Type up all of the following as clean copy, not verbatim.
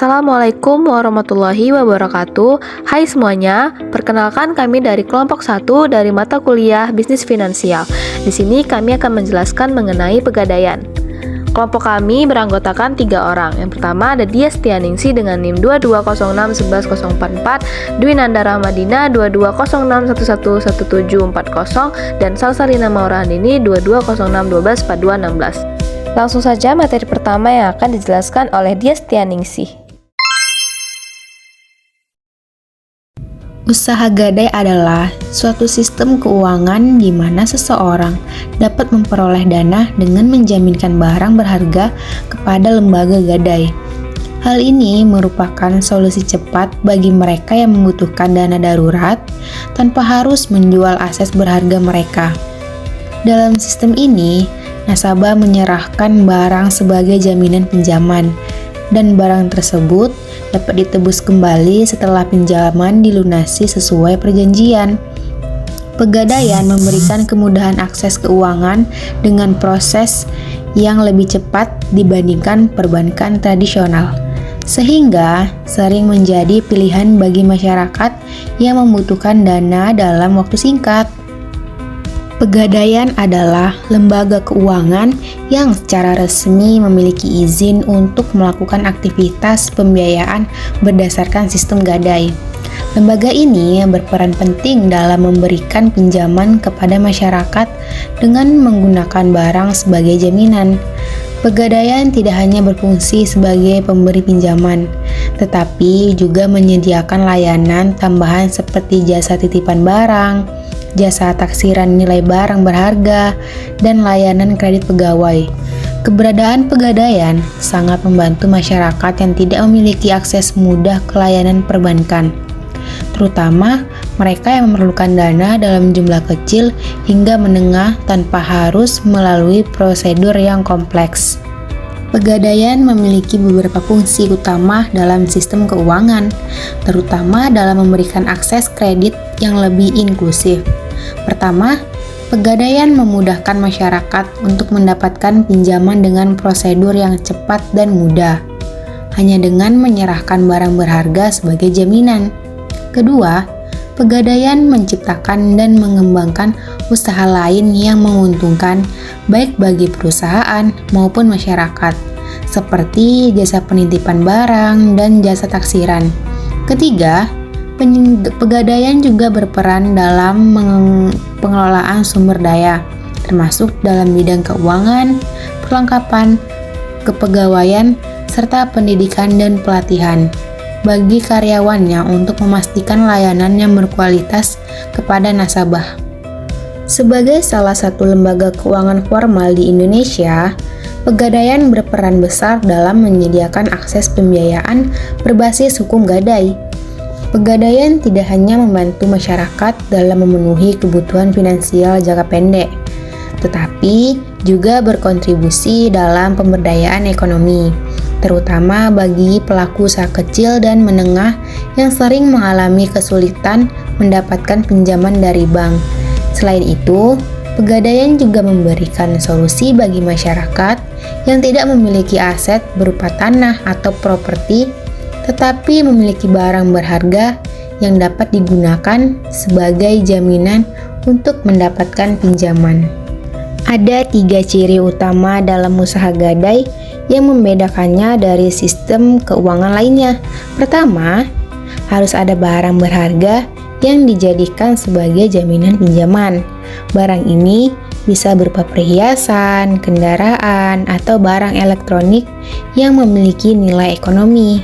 Assalamualaikum warahmatullahi wabarakatuh. Hai semuanya, perkenalkan kami dari kelompok 1 dari mata kuliah Bisnis Finansial. Di sini kami akan menjelaskan mengenai pegadaian. Kelompok kami beranggotakan 3 orang. Yang pertama ada Dia Setianingsih dengan NIM 220611044, Dwi Nanda Rahmadina 2206111740, dan Salsalina Maurahandini 2206124216. Langsung saja materi pertama yang akan dijelaskan oleh Dia Setianingsih. Usaha gadai adalah suatu sistem keuangan di mana seseorang dapat memperoleh dana dengan menjaminkan barang berharga kepada lembaga gadai. Hal ini merupakan solusi cepat bagi mereka yang membutuhkan dana darurat tanpa harus menjual aset berharga mereka. Dalam sistem ini, nasabah menyerahkan barang sebagai jaminan pinjaman, dan barang tersebut dapat ditebus kembali setelah pinjaman dilunasi sesuai perjanjian. Pegadaian memberikan kemudahan akses keuangan dengan proses yang lebih cepat dibandingkan perbankan tradisional, sehingga sering menjadi pilihan bagi masyarakat yang membutuhkan dana dalam waktu singkat. Pegadaian adalah lembaga keuangan yang secara resmi memiliki izin untuk melakukan aktivitas pembiayaan berdasarkan sistem gadai. Lembaga ini berperan penting dalam memberikan pinjaman kepada masyarakat dengan menggunakan barang sebagai jaminan. Pegadaian tidak hanya berfungsi sebagai pemberi pinjaman, tetapi juga menyediakan layanan tambahan seperti jasa titipan barang, jasa taksiran nilai barang berharga, dan layanan kredit pegawai. Keberadaan pegadaian sangat membantu masyarakat yang tidak memiliki akses mudah ke layanan perbankan, terutama mereka yang memerlukan dana dalam jumlah kecil hingga menengah tanpa harus melalui prosedur yang kompleks. Pegadaian memiliki beberapa fungsi utama dalam sistem keuangan, terutama dalam memberikan akses kredit yang lebih inklusif. Pertama, pegadaian memudahkan masyarakat untuk mendapatkan pinjaman dengan prosedur yang cepat dan mudah, hanya dengan menyerahkan barang berharga sebagai jaminan. Kedua, pegadaian menciptakan dan mengembangkan usaha lain yang menguntungkan baik bagi perusahaan maupun masyarakat, seperti jasa penitipan barang dan jasa taksiran. Ketiga, pegadaian juga berperan dalam pengelolaan sumber daya, termasuk dalam bidang keuangan, perlengkapan, kepegawaian, serta pendidikan dan pelatihan bagi karyawannya untuk memastikan layanan yang berkualitas kepada nasabah. Sebagai salah satu lembaga keuangan formal di Indonesia, pegadaian berperan besar dalam menyediakan akses pembiayaan berbasis hukum gadai. Pegadaian tidak hanya membantu masyarakat dalam memenuhi kebutuhan finansial jangka pendek, tetapi juga berkontribusi dalam pemberdayaan ekonomi, terutama bagi pelaku usaha kecil dan menengah yang sering mengalami kesulitan mendapatkan pinjaman dari bank. Selain itu, pegadaian juga memberikan solusi bagi masyarakat yang tidak memiliki aset berupa tanah atau properti, tetapi memiliki barang berharga yang dapat digunakan sebagai jaminan untuk mendapatkan pinjaman. Ada 3 ciri utama dalam usaha gadai yang membedakannya dari sistem keuangan lainnya. Pertama, harus ada barang berharga yang dijadikan sebagai jaminan pinjaman. Barang ini bisa berupa perhiasan, kendaraan, atau barang elektronik yang memiliki nilai ekonomi.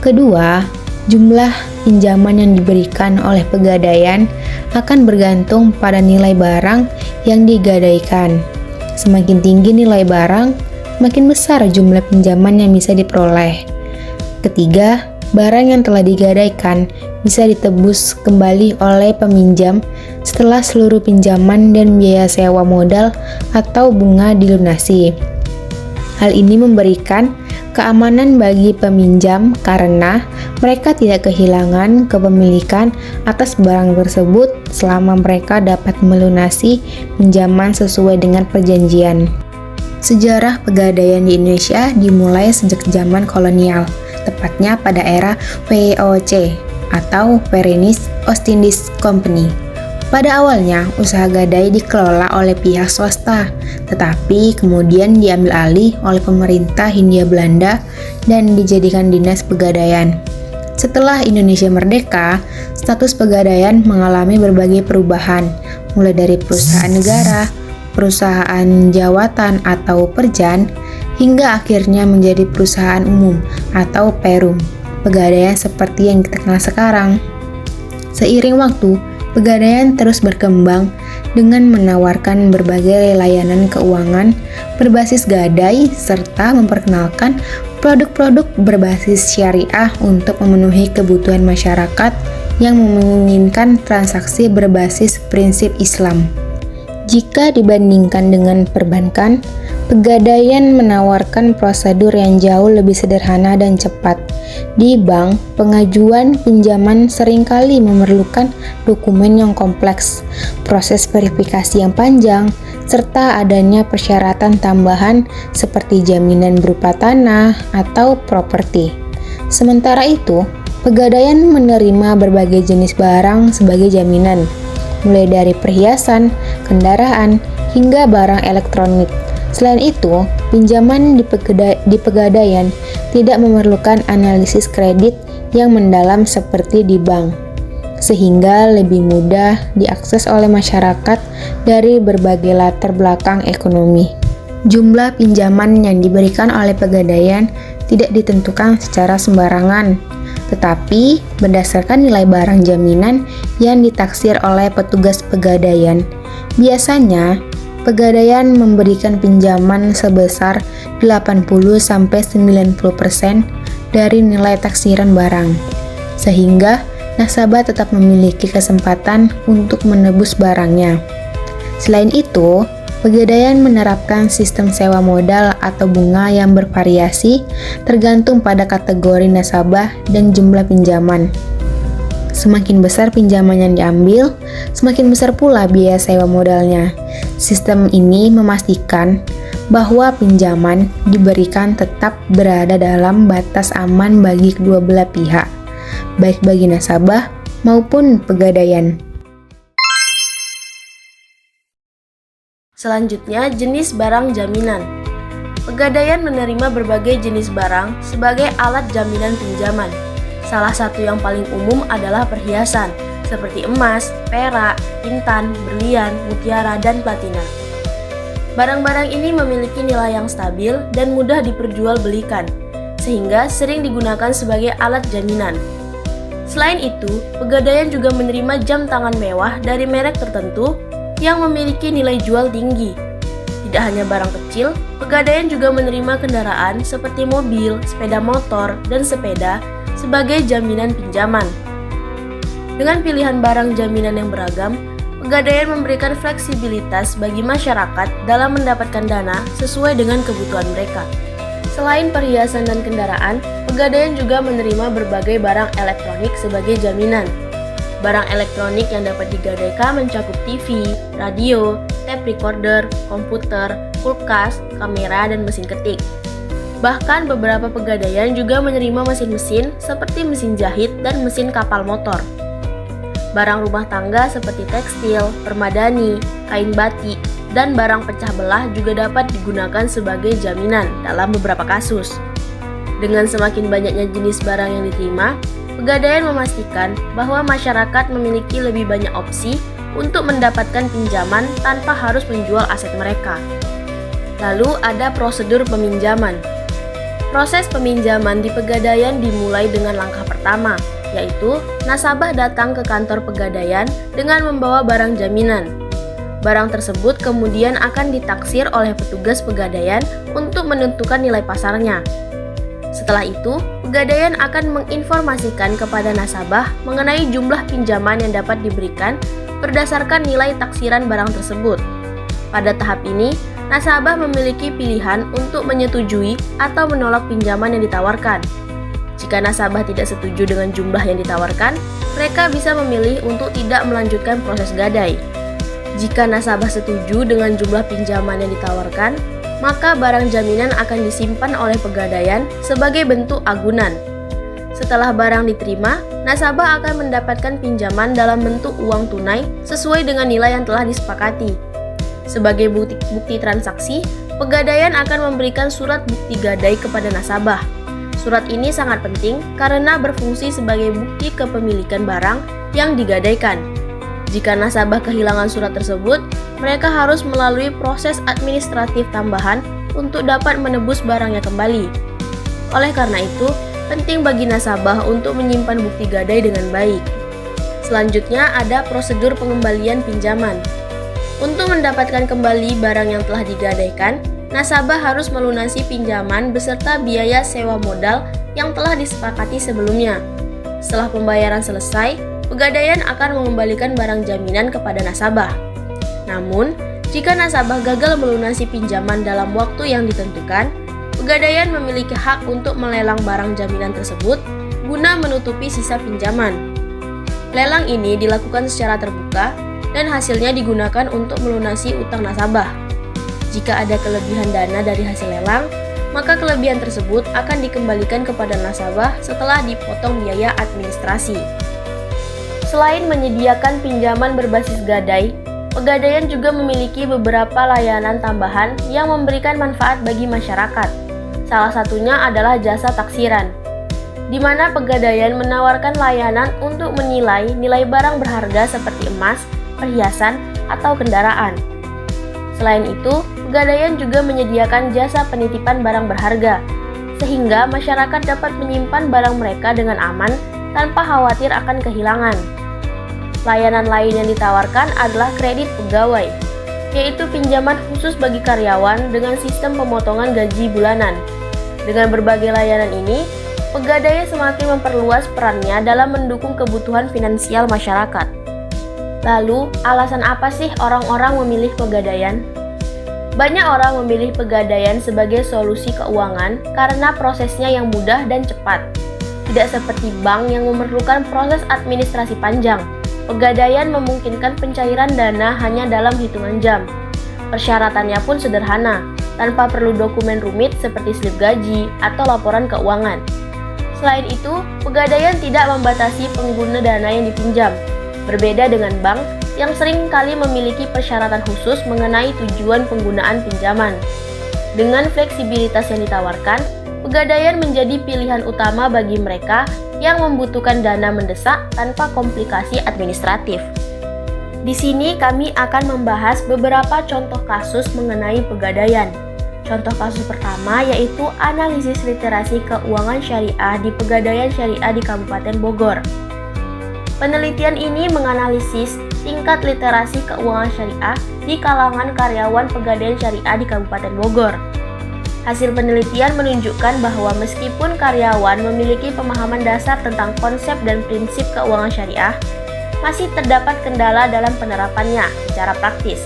Kedua, jumlah pinjaman yang diberikan oleh pegadaian akan bergantung pada nilai barang yang digadaikan. Semakin tinggi nilai barang, makin besar jumlah pinjaman yang bisa diperoleh. Ketiga, barang yang telah digadaikan bisa ditebus kembali oleh peminjam setelah seluruh pinjaman dan biaya sewa modal atau bunga dilunasi. Hal ini memberikan keamanan bagi peminjam karena mereka tidak kehilangan kepemilikan atas barang tersebut selama mereka dapat melunasi pinjaman sesuai dengan perjanjian. Sejarah pegadaian di Indonesia dimulai sejak zaman kolonial, tepatnya pada era VOC atau Verenigd East Indies Company. Pada awalnya, usaha gadai dikelola oleh pihak swasta, tetapi kemudian diambil alih oleh pemerintah Hindia Belanda dan dijadikan dinas pegadaian. Setelah Indonesia merdeka, status pegadaian mengalami berbagai perubahan, mulai dari perusahaan negara, perusahaan jawatan atau perjan, hingga akhirnya menjadi perusahaan umum atau perum, pegadaian seperti yang kita kenal sekarang. Seiring waktu, Pegadaian terus berkembang dengan menawarkan berbagai layanan keuangan berbasis gadai serta memperkenalkan produk-produk berbasis syariah untuk memenuhi kebutuhan masyarakat yang menginginkan transaksi berbasis prinsip Islam. Jika dibandingkan dengan perbankan, Pegadaian menawarkan prosedur yang jauh lebih sederhana dan cepat. Di bank, pengajuan pinjaman seringkali memerlukan dokumen yang kompleks, proses verifikasi yang panjang, serta adanya persyaratan tambahan seperti jaminan berupa tanah atau properti. Sementara itu, Pegadaian menerima berbagai jenis barang sebagai jaminan, mulai dari perhiasan, kendaraan, hingga barang elektronik. Selain itu, pinjaman di Pegadaian tidak memerlukan analisis kredit yang mendalam seperti di bank, sehingga lebih mudah diakses oleh masyarakat dari berbagai latar belakang ekonomi. Jumlah pinjaman yang diberikan oleh Pegadaian tidak ditentukan secara sembarangan, tetapi berdasarkan nilai barang jaminan yang ditaksir oleh petugas Pegadaian. Biasanya, Pegadaian memberikan pinjaman sebesar 80-90% dari nilai taksiran barang, sehingga nasabah tetap memiliki kesempatan untuk menebus barangnya. Selain itu, Pegadaian menerapkan sistem sewa modal atau bunga yang bervariasi tergantung pada kategori nasabah dan jumlah pinjaman. Semakin besar pinjaman yang diambil, semakin besar pula biaya sewa modalnya. Sistem ini memastikan bahwa pinjaman diberikan tetap berada dalam batas aman bagi kedua belah pihak, baik bagi nasabah maupun Pegadaian. Selanjutnya, jenis barang jaminan. Pegadaian menerima berbagai jenis barang sebagai alat jaminan pinjaman. Salah satu yang paling umum adalah perhiasan, seperti emas, perak, intan, berlian, mutiara, dan platina. Barang-barang ini memiliki nilai yang stabil dan mudah diperjualbelikan, sehingga sering digunakan sebagai alat jaminan. Selain itu, Pegadaian juga menerima jam tangan mewah dari merek tertentu yang memiliki nilai jual tinggi. Tidak hanya barang kecil, Pegadaian juga menerima kendaraan seperti mobil, sepeda motor, dan sepeda sebagai jaminan pinjaman. Dengan pilihan barang jaminan yang beragam, Pegadaian memberikan fleksibilitas bagi masyarakat dalam mendapatkan dana sesuai dengan kebutuhan mereka. Selain perhiasan dan kendaraan, Pegadaian juga menerima berbagai barang elektronik sebagai jaminan. Barang elektronik yang dapat digadaikan mencakup TV, radio, tape recorder, komputer, kulkas, kamera, dan mesin ketik. Bahkan beberapa Pegadaian juga menerima mesin-mesin seperti mesin jahit dan mesin kapal motor. Barang rumah tangga seperti tekstil, permadani, kain batik, dan barang pecah belah juga dapat digunakan sebagai jaminan dalam beberapa kasus. Dengan semakin banyaknya jenis barang yang diterima, Pegadaian memastikan bahwa masyarakat memiliki lebih banyak opsi untuk mendapatkan pinjaman tanpa harus menjual aset mereka. Lalu ada prosedur peminjaman. Proses peminjaman di Pegadaian dimulai dengan langkah pertama, yaitu nasabah datang ke kantor Pegadaian dengan membawa barang jaminan. Barang tersebut kemudian akan ditaksir oleh petugas Pegadaian untuk menentukan nilai pasarnya. Setelah itu, Pegadaian akan menginformasikan kepada nasabah mengenai jumlah pinjaman yang dapat diberikan berdasarkan nilai taksiran barang tersebut. Pada tahap ini, nasabah memiliki pilihan untuk menyetujui atau menolak pinjaman yang ditawarkan. Jika nasabah tidak setuju dengan jumlah yang ditawarkan, mereka bisa memilih untuk tidak melanjutkan proses gadai. Jika nasabah setuju dengan jumlah pinjaman yang ditawarkan, maka barang jaminan akan disimpan oleh Pegadaian sebagai bentuk agunan. Setelah barang diterima, nasabah akan mendapatkan pinjaman dalam bentuk uang tunai sesuai dengan nilai yang telah disepakati. Sebagai bukti transaksi, Pegadaian akan memberikan surat bukti gadai kepada nasabah. Surat ini sangat penting karena berfungsi sebagai bukti kepemilikan barang yang digadaikan. Jika nasabah kehilangan surat tersebut, mereka harus melalui proses administratif tambahan untuk dapat menebus barangnya kembali. Oleh karena itu, penting bagi nasabah untuk menyimpan bukti gadai dengan baik. Selanjutnya ada prosedur pengembalian pinjaman. Untuk mendapatkan kembali barang yang telah digadaikan, nasabah harus melunasi pinjaman beserta biaya sewa modal yang telah disepakati sebelumnya. Setelah pembayaran selesai, Pegadaian akan mengembalikan barang jaminan kepada nasabah. Namun, jika nasabah gagal melunasi pinjaman dalam waktu yang ditentukan, Pegadaian memiliki hak untuk melelang barang jaminan tersebut guna menutupi sisa pinjaman. Lelang ini dilakukan secara terbuka dan hasilnya digunakan untuk melunasi utang nasabah. Jika ada kelebihan dana dari hasil lelang, maka kelebihan tersebut akan dikembalikan kepada nasabah setelah dipotong biaya administrasi. Selain menyediakan pinjaman berbasis gadai, Pegadaian juga memiliki beberapa layanan tambahan yang memberikan manfaat bagi masyarakat. Salah satunya adalah jasa taksiran, di mana Pegadaian menawarkan layanan untuk menilai nilai barang berharga seperti emas, perhiasan, atau kendaraan. Selain itu, Pegadaian juga menyediakan jasa penitipan barang berharga, sehingga masyarakat dapat menyimpan barang mereka dengan aman tanpa khawatir akan kehilangan. Layanan lain yang ditawarkan adalah kredit pegawai, yaitu pinjaman khusus bagi karyawan dengan sistem pemotongan gaji bulanan. Dengan berbagai layanan ini, Pegadaian semakin memperluas perannya dalam mendukung kebutuhan finansial masyarakat. Lalu, alasan apa sih orang-orang memilih Pegadaian? Banyak orang memilih Pegadaian sebagai solusi keuangan karena prosesnya yang mudah dan cepat. Tidak seperti bank yang memerlukan proses administrasi panjang, Pegadaian memungkinkan pencairan dana hanya dalam hitungan jam. Persyaratannya pun sederhana, tanpa perlu dokumen rumit seperti slip gaji atau laporan keuangan. Selain itu, Pegadaian tidak membatasi pengguna dana yang dipinjam. Berbeda dengan bank yang sering kali memiliki persyaratan khusus mengenai tujuan penggunaan pinjaman. Dengan fleksibilitas yang ditawarkan, Pegadaian menjadi pilihan utama bagi mereka yang membutuhkan dana mendesak tanpa komplikasi administratif. Di sini kami akan membahas beberapa contoh kasus mengenai Pegadaian. Contoh kasus pertama yaitu analisis literasi keuangan syariah di Pegadaian Syariah di Kabupaten Bogor. Penelitian ini menganalisis tingkat literasi keuangan syariah di kalangan karyawan Pegadaian Syariah di Kabupaten Bogor. Hasil penelitian menunjukkan bahwa meskipun karyawan memiliki pemahaman dasar tentang konsep dan prinsip keuangan syariah, masih terdapat kendala dalam penerapannya secara praktis.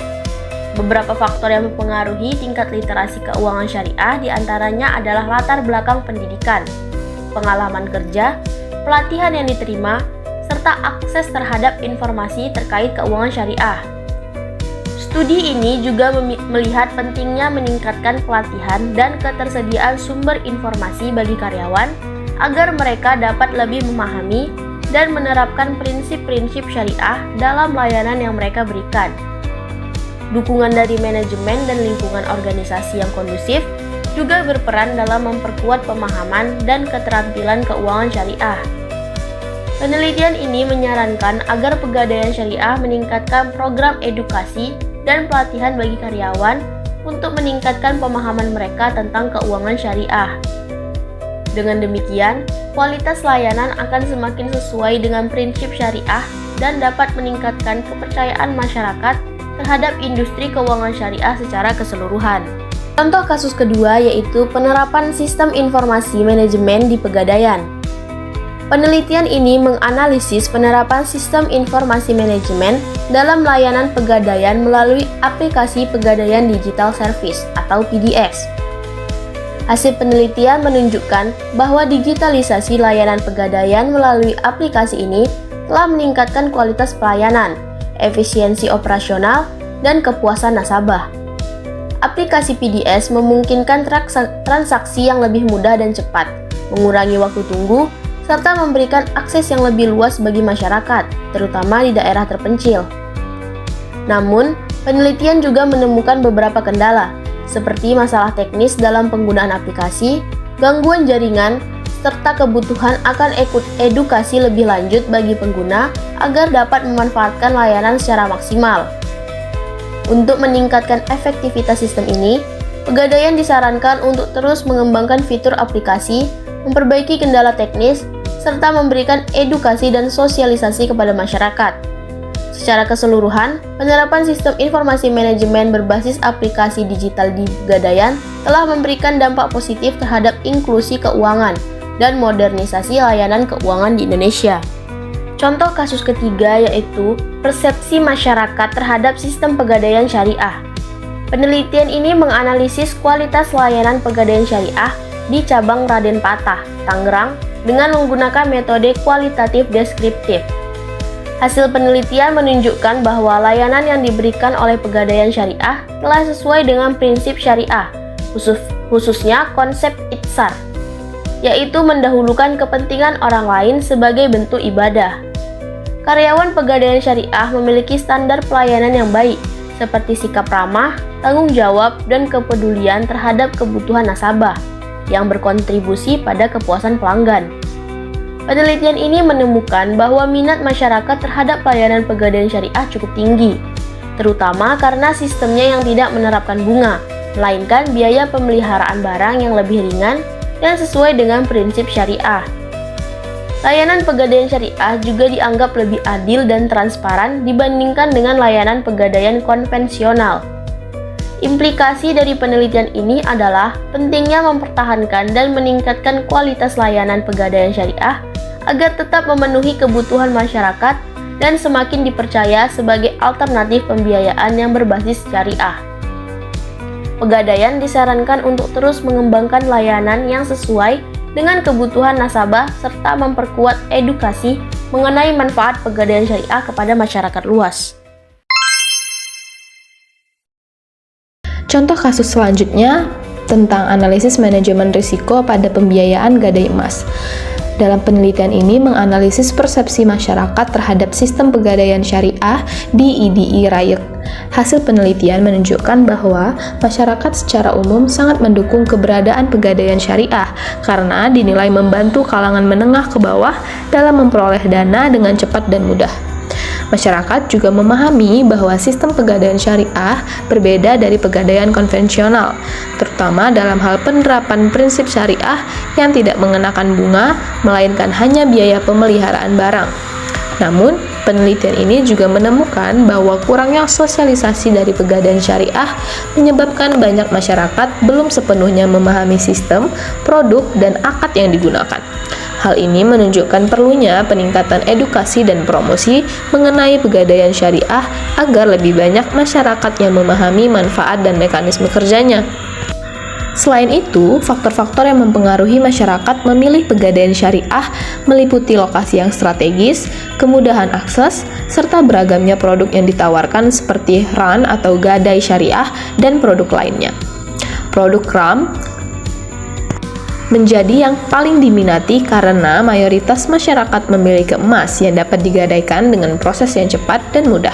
Beberapa faktor yang mempengaruhi tingkat literasi keuangan syariah diantaranya adalah latar belakang pendidikan, pengalaman kerja, pelatihan yang diterima, serta akses terhadap informasi terkait keuangan syariah. Studi ini juga melihat pentingnya meningkatkan pelatihan dan ketersediaan sumber informasi bagi karyawan agar mereka dapat lebih memahami dan menerapkan prinsip-prinsip syariah dalam layanan yang mereka berikan. Dukungan dari manajemen dan lingkungan organisasi yang kondusif juga berperan dalam memperkuat pemahaman dan keterampilan keuangan syariah. Penelitian ini menyarankan agar Pegadaian Syariah meningkatkan program edukasi dan pelatihan bagi karyawan untuk meningkatkan pemahaman mereka tentang keuangan syariah. Dengan demikian, kualitas layanan akan semakin sesuai dengan prinsip syariah dan dapat meningkatkan kepercayaan masyarakat terhadap industri keuangan syariah secara keseluruhan. Contoh kasus kedua yaitu penerapan sistem informasi manajemen di Pegadaian. Penelitian ini menganalisis penerapan sistem informasi manajemen dalam layanan Pegadaian melalui aplikasi Pegadaian Digital Service atau PDS. Hasil penelitian menunjukkan bahwa digitalisasi layanan Pegadaian melalui aplikasi ini telah meningkatkan kualitas pelayanan, efisiensi operasional, dan kepuasan nasabah. Aplikasi PDS memungkinkan transaksi yang lebih mudah dan cepat, mengurangi waktu tunggu, serta memberikan akses yang lebih luas bagi masyarakat, terutama di daerah terpencil. Namun, penelitian juga menemukan beberapa kendala, seperti masalah teknis dalam penggunaan aplikasi, gangguan jaringan, serta kebutuhan akan edukasi lebih lanjut bagi pengguna agar dapat memanfaatkan layanan secara maksimal. Untuk meningkatkan efektivitas sistem ini, Pegadaian disarankan untuk terus mengembangkan fitur aplikasi, memperbaiki kendala teknis, serta memberikan edukasi dan sosialisasi kepada masyarakat. Secara keseluruhan, penerapan sistem informasi manajemen berbasis aplikasi digital di Pegadaian telah memberikan dampak positif terhadap inklusi keuangan dan modernisasi layanan keuangan di Indonesia. Contoh kasus ketiga yaitu persepsi masyarakat terhadap sistem pegadaian syariah. Penelitian ini menganalisis kualitas layanan pegadaian syariah di cabang Raden Patah, Tangerang dengan menggunakan metode kualitatif deskriptif. Hasil penelitian menunjukkan bahwa layanan yang diberikan oleh pegadaian syariah telah sesuai dengan prinsip syariah, khususnya konsep itsar, yaitu mendahulukan kepentingan orang lain sebagai bentuk ibadah. Karyawan pegadaian syariah memiliki standar pelayanan yang baik, seperti sikap ramah, tanggung jawab, dan kepedulian terhadap kebutuhan nasabah, yang berkontribusi pada kepuasan pelanggan. Penelitian ini menemukan bahwa minat masyarakat terhadap pelayanan pegadaian syariah cukup tinggi, terutama karena sistemnya yang tidak menerapkan bunga, melainkan biaya pemeliharaan barang yang lebih ringan dan sesuai dengan prinsip syariah. Layanan pegadaian syariah juga dianggap lebih adil dan transparan dibandingkan dengan layanan pegadaian konvensional. Implikasi dari penelitian ini adalah pentingnya mempertahankan dan meningkatkan kualitas layanan pegadaian syariah agar tetap memenuhi kebutuhan masyarakat dan semakin dipercaya sebagai alternatif pembiayaan yang berbasis syariah. Pegadaian disarankan untuk terus mengembangkan layanan yang sesuai dengan kebutuhan nasabah serta memperkuat edukasi mengenai manfaat pegadaian syariah kepada masyarakat luas. Contoh kasus selanjutnya tentang analisis manajemen risiko pada pembiayaan gadai emas. Dalam penelitian ini menganalisis persepsi masyarakat terhadap sistem pegadaian syariah di IDI Rayek. Hasil penelitian menunjukkan bahwa masyarakat secara umum sangat mendukung keberadaan pegadaian syariah karena dinilai membantu kalangan menengah ke bawah dalam memperoleh dana dengan cepat dan mudah. Masyarakat juga memahami bahwa sistem pegadaian syariah berbeda dari pegadaian konvensional, terutama dalam hal penerapan prinsip syariah yang tidak mengenakan bunga, melainkan hanya biaya pemeliharaan barang. Namun, penelitian ini juga menemukan bahwa kurangnya sosialisasi dari pegadaian syariah menyebabkan banyak masyarakat belum sepenuhnya memahami sistem, produk, dan akad yang digunakan. Hal ini menunjukkan perlunya peningkatan edukasi dan promosi mengenai pegadaian syariah agar lebih banyak masyarakat yang memahami manfaat dan mekanisme kerjanya. Selain itu, faktor-faktor yang mempengaruhi masyarakat memilih pegadaian syariah meliputi lokasi yang strategis, kemudahan akses, serta beragamnya produk yang ditawarkan seperti RAN atau gadai syariah dan produk lainnya. Produk RAM menjadi yang paling diminati karena mayoritas masyarakat memiliki emas yang dapat digadaikan dengan proses yang cepat dan mudah.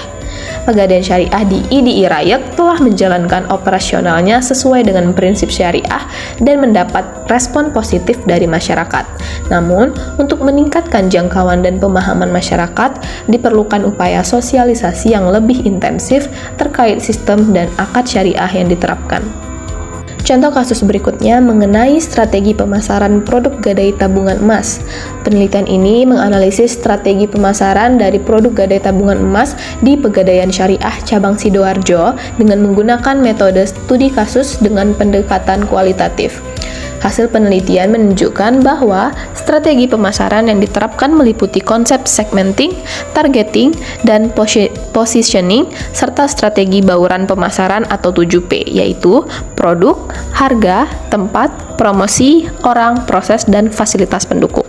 Pegadaian syariah di IDI Rayek telah menjalankan operasionalnya sesuai dengan prinsip syariah dan mendapat respon positif dari masyarakat. Namun, untuk meningkatkan jangkauan dan pemahaman masyarakat, diperlukan upaya sosialisasi yang lebih intensif terkait sistem dan akad syariah yang diterapkan. Contoh kasus berikutnya mengenai strategi pemasaran produk gadai tabungan emas. Penelitian ini menganalisis strategi pemasaran dari produk gadai tabungan emas di Pegadaian Syariah Cabang Sidoarjo dengan menggunakan metode studi kasus dengan pendekatan kualitatif. Hasil penelitian menunjukkan bahwa strategi pemasaran yang diterapkan meliputi konsep segmenting, targeting, dan positioning, serta strategi bauran pemasaran atau 7P, yaitu produk, harga, tempat, promosi, orang, proses, dan fasilitas pendukung.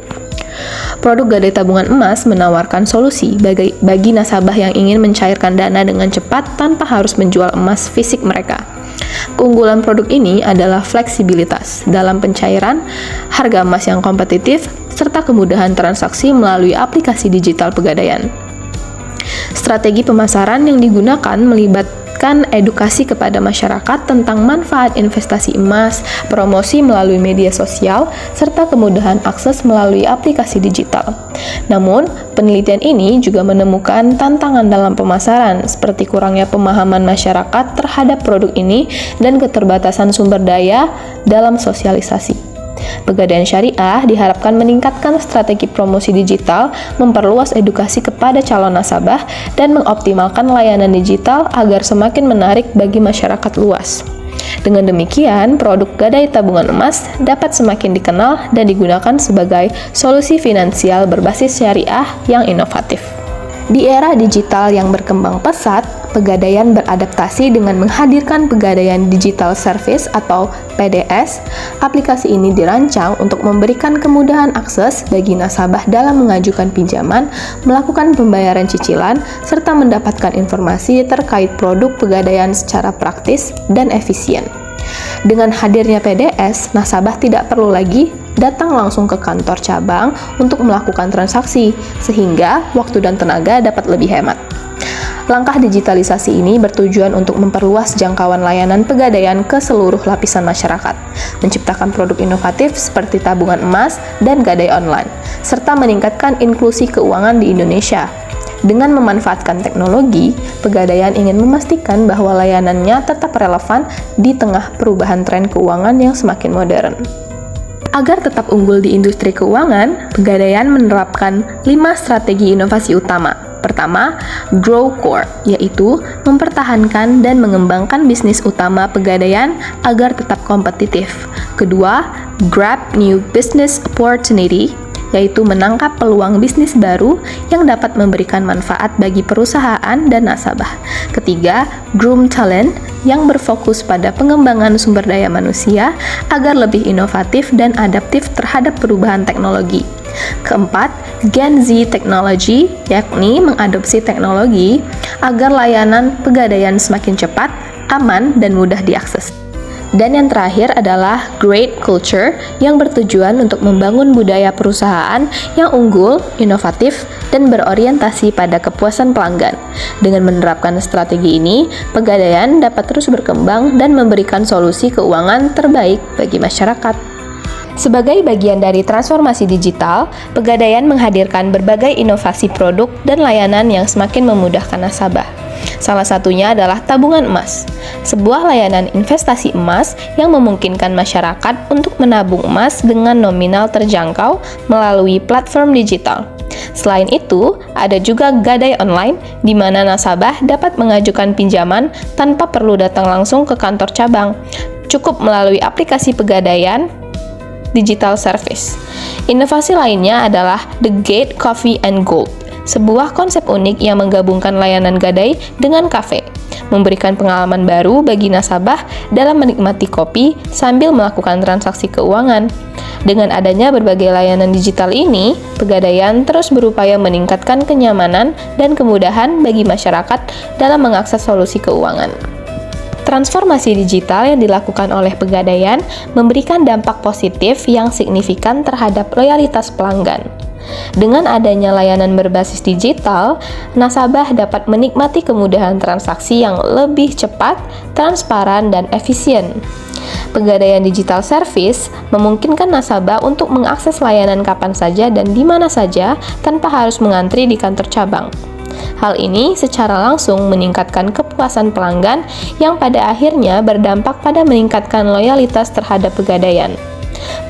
Produk gadai tabungan emas menawarkan solusi bagi nasabah yang ingin mencairkan dana dengan cepat tanpa harus menjual emas fisik mereka. Keunggulan produk ini adalah fleksibilitas dalam pencairan, harga emas yang kompetitif, serta kemudahan transaksi melalui aplikasi digital Pegadaian. Strategi pemasaran yang digunakan melibatkan edukasi kepada masyarakat tentang manfaat investasi emas, promosi melalui media sosial, serta kemudahan akses melalui aplikasi digital. Namun, penelitian ini juga menemukan tantangan dalam pemasaran, seperti kurangnya pemahaman masyarakat terhadap produk ini dan keterbatasan sumber daya dalam sosialisasi. Pegadaian Syariah diharapkan meningkatkan strategi promosi digital, memperluas edukasi kepada calon nasabah, dan mengoptimalkan layanan digital agar semakin menarik bagi masyarakat luas. Dengan demikian, produk gadai tabungan emas dapat semakin dikenal dan digunakan sebagai solusi finansial berbasis syariah yang inovatif. Di era digital yang berkembang pesat, Pegadaian beradaptasi dengan menghadirkan Pegadaian Digital Service atau PDS. Aplikasi ini dirancang untuk memberikan kemudahan akses bagi nasabah dalam mengajukan pinjaman, melakukan pembayaran cicilan, serta mendapatkan informasi terkait produk Pegadaian secara praktis dan efisien. Dengan hadirnya PDS, nasabah tidak perlu lagi datang langsung ke kantor cabang untuk melakukan transaksi, sehingga waktu dan tenaga dapat lebih hemat. Langkah digitalisasi ini bertujuan untuk memperluas jangkauan layanan Pegadaian ke seluruh lapisan masyarakat, menciptakan produk inovatif seperti tabungan emas dan gadai online, serta meningkatkan inklusi keuangan di Indonesia. Dengan memanfaatkan teknologi, Pegadaian ingin memastikan bahwa layanannya tetap relevan di tengah perubahan tren keuangan yang semakin modern. Agar tetap unggul di industri keuangan, Pegadaian menerapkan 5 strategi inovasi utama. Pertama, Grow Core, yaitu mempertahankan dan mengembangkan bisnis utama Pegadaian agar tetap kompetitif. Kedua, Grab New Business Opportunity, yaitu menangkap peluang bisnis baru yang dapat memberikan manfaat bagi perusahaan dan nasabah. Ketiga, Groom Talent, yang berfokus pada pengembangan sumber daya manusia agar lebih inovatif dan adaptif terhadap perubahan teknologi. Keempat, Gen Z Technology, yakni mengadopsi teknologi agar layanan Pegadaian semakin cepat, aman, dan mudah diakses. Dan yang terakhir adalah Great Culture, yang bertujuan untuk membangun budaya perusahaan yang unggul, inovatif, dan berorientasi pada kepuasan pelanggan. Dengan menerapkan strategi ini, Pegadaian dapat terus berkembang dan memberikan solusi keuangan terbaik bagi masyarakat. Sebagai bagian dari transformasi digital, Pegadaian menghadirkan berbagai inovasi produk dan layanan yang semakin memudahkan nasabah. Salah satunya adalah tabungan emas, sebuah layanan investasi emas yang memungkinkan masyarakat untuk menabung emas dengan nominal terjangkau melalui platform digital. Selain itu, ada juga gadai online, di mana nasabah dapat mengajukan pinjaman tanpa perlu datang langsung ke kantor cabang. Cukup melalui aplikasi Pegadaian Digital Service. Inovasi lainnya adalah The Gate Coffee and Gold, sebuah konsep unik yang menggabungkan layanan gadai dengan kafe, memberikan pengalaman baru bagi nasabah dalam menikmati kopi sambil melakukan transaksi keuangan. Dengan adanya berbagai layanan digital ini, Pegadaian terus berupaya meningkatkan kenyamanan dan kemudahan bagi masyarakat dalam mengakses solusi keuangan. Transformasi digital yang dilakukan oleh Pegadaian memberikan dampak positif yang signifikan terhadap loyalitas pelanggan. Dengan adanya layanan berbasis digital, nasabah dapat menikmati kemudahan transaksi yang lebih cepat, transparan, dan efisien. Pegadaian Digital Service memungkinkan nasabah untuk mengakses layanan kapan saja dan di mana saja tanpa harus mengantri di kantor cabang. Hal ini secara langsung meningkatkan kepuasan pelanggan yang pada akhirnya berdampak pada meningkatkan loyalitas terhadap Pegadaian.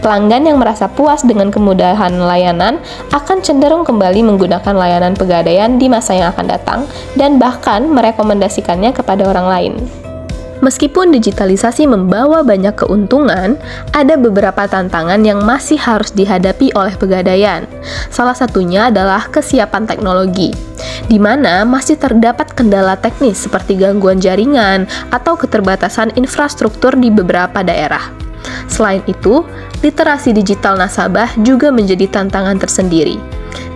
Pelanggan yang merasa puas dengan kemudahan layanan akan cenderung kembali menggunakan layanan Pegadaian di masa yang akan datang dan bahkan merekomendasikannya kepada orang lain. Meskipun digitalisasi membawa banyak keuntungan, ada beberapa tantangan yang masih harus dihadapi oleh Pegadaian. Salah satunya adalah kesiapan teknologi, di mana masih terdapat kendala teknis seperti gangguan jaringan atau keterbatasan infrastruktur di beberapa daerah. Selain itu, literasi digital nasabah juga menjadi tantangan tersendiri,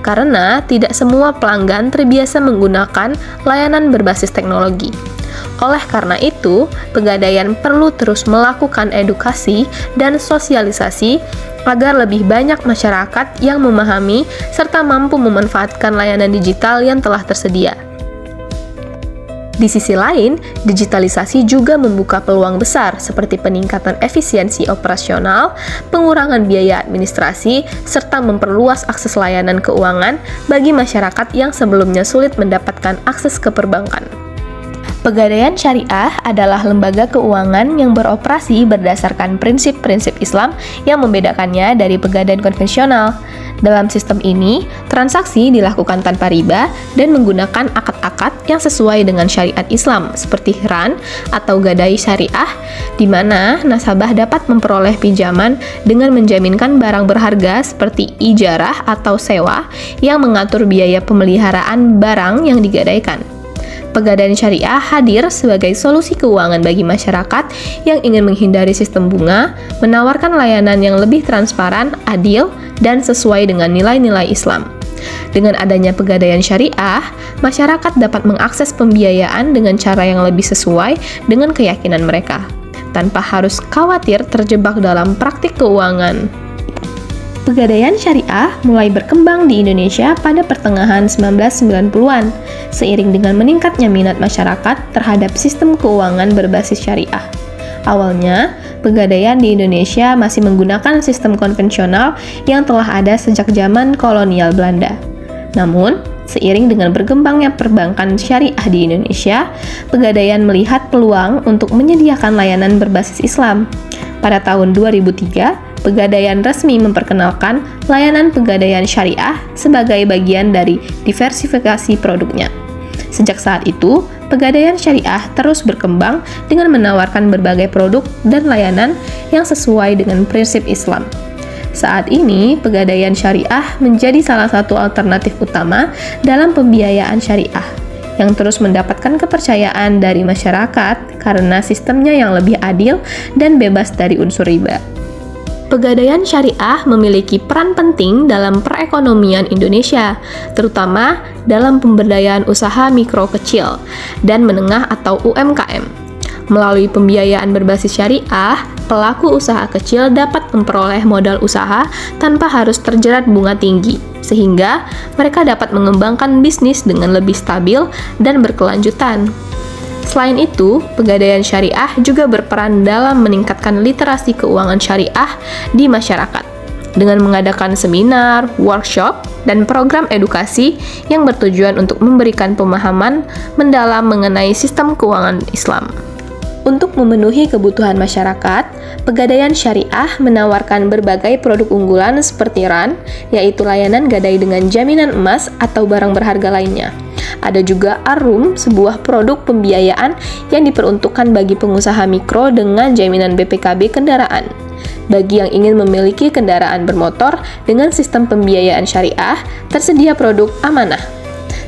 karena tidak semua pelanggan terbiasa menggunakan layanan berbasis teknologi. Oleh karena itu, Pegadaian perlu terus melakukan edukasi dan sosialisasi agar lebih banyak masyarakat yang memahami serta mampu memanfaatkan layanan digital yang telah tersedia. Di sisi lain, digitalisasi juga membuka peluang besar seperti peningkatan efisiensi operasional, pengurangan biaya administrasi, serta memperluas akses layanan keuangan bagi masyarakat yang sebelumnya sulit mendapatkan akses ke perbankan. Pegadaian Syariah adalah lembaga keuangan yang beroperasi berdasarkan prinsip-prinsip Islam yang membedakannya dari pegadaian konvensional. Dalam sistem ini, transaksi dilakukan tanpa riba dan menggunakan akad-akad yang sesuai dengan syariat Islam, seperti RAN atau gadai syariah, di mana nasabah dapat memperoleh pinjaman dengan menjaminkan barang berharga seperti ijarah atau sewa yang mengatur biaya pemeliharaan barang yang digadaikan. Pegadaian Syariah hadir sebagai solusi keuangan bagi masyarakat yang ingin menghindari sistem bunga, menawarkan layanan yang lebih transparan, adil, dan sesuai dengan nilai-nilai Islam. Dengan adanya Pegadaian Syariah, masyarakat dapat mengakses pembiayaan dengan cara yang lebih sesuai dengan keyakinan mereka, tanpa harus khawatir terjebak dalam praktik keuangan. Pegadaian Syariah mulai berkembang di Indonesia pada pertengahan 1990-an, seiring dengan meningkatnya minat masyarakat terhadap sistem keuangan berbasis syariah. Awalnya, Pegadaian di Indonesia masih menggunakan sistem konvensional yang telah ada sejak zaman kolonial Belanda. Namun, seiring dengan berkembangnya perbankan syariah di Indonesia, Pegadaian melihat peluang untuk menyediakan layanan berbasis Islam. Pada tahun 2003, Pegadaian resmi memperkenalkan layanan Pegadaian Syariah sebagai bagian dari diversifikasi produknya. Sejak saat itu, Pegadaian Syariah terus berkembang dengan menawarkan berbagai produk dan layanan yang sesuai dengan prinsip Islam. Saat ini, Pegadaian Syariah menjadi salah satu alternatif utama dalam pembiayaan syariah, yang terus mendapatkan kepercayaan dari masyarakat karena sistemnya yang lebih adil dan bebas dari unsur riba. Pegadaian Syariah memiliki peran penting dalam perekonomian Indonesia, terutama dalam pemberdayaan usaha mikro kecil dan menengah atau UMKM. Melalui pembiayaan berbasis syariah, pelaku usaha kecil dapat memperoleh modal usaha tanpa harus terjerat bunga tinggi, sehingga mereka dapat mengembangkan bisnis dengan lebih stabil dan berkelanjutan. Selain itu, Pegadaian Syariah juga berperan dalam meningkatkan literasi keuangan syariah di masyarakat dengan mengadakan seminar, workshop, dan program edukasi yang bertujuan untuk memberikan pemahaman mendalam mengenai sistem keuangan Islam. Untuk memenuhi kebutuhan masyarakat, Pegadaian Syariah menawarkan berbagai produk unggulan seperti RAN, yaitu layanan gadai dengan jaminan emas atau barang berharga lainnya. Ada juga Ar-Rum, sebuah produk pembiayaan yang diperuntukkan bagi pengusaha mikro dengan jaminan BPKB kendaraan. Bagi yang ingin memiliki kendaraan bermotor dengan sistem pembiayaan syariah, tersedia produk amanah.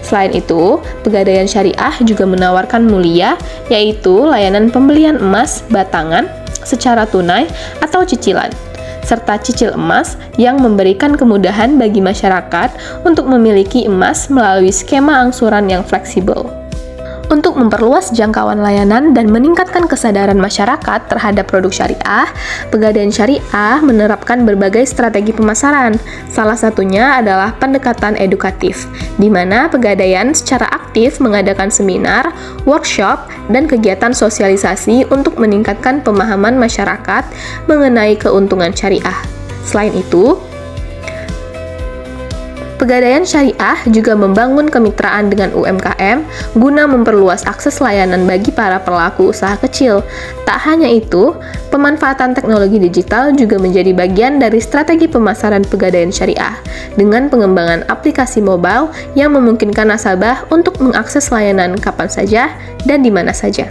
Selain itu, Pegadaian Syariah juga menawarkan Mulia, yaitu layanan pembelian emas batangan secara tunai atau cicilan, serta cicil emas yang memberikan kemudahan bagi masyarakat untuk memiliki emas melalui skema angsuran yang fleksibel. Untuk memperluas jangkauan layanan dan meningkatkan kesadaran masyarakat terhadap produk syariah, Pegadaian Syariah menerapkan berbagai strategi pemasaran. Salah satunya adalah pendekatan edukatif, di mana Pegadaian secara aktif mengadakan seminar, workshop, dan kegiatan sosialisasi untuk meningkatkan pemahaman masyarakat mengenai keuntungan syariah. Selain itu, Pegadaian Syariah juga membangun kemitraan dengan UMKM guna memperluas akses layanan bagi para pelaku usaha kecil. Tak hanya itu, pemanfaatan teknologi digital juga menjadi bagian dari strategi pemasaran Pegadaian Syariah dengan pengembangan aplikasi mobile yang memungkinkan nasabah untuk mengakses layanan kapan saja dan di mana saja.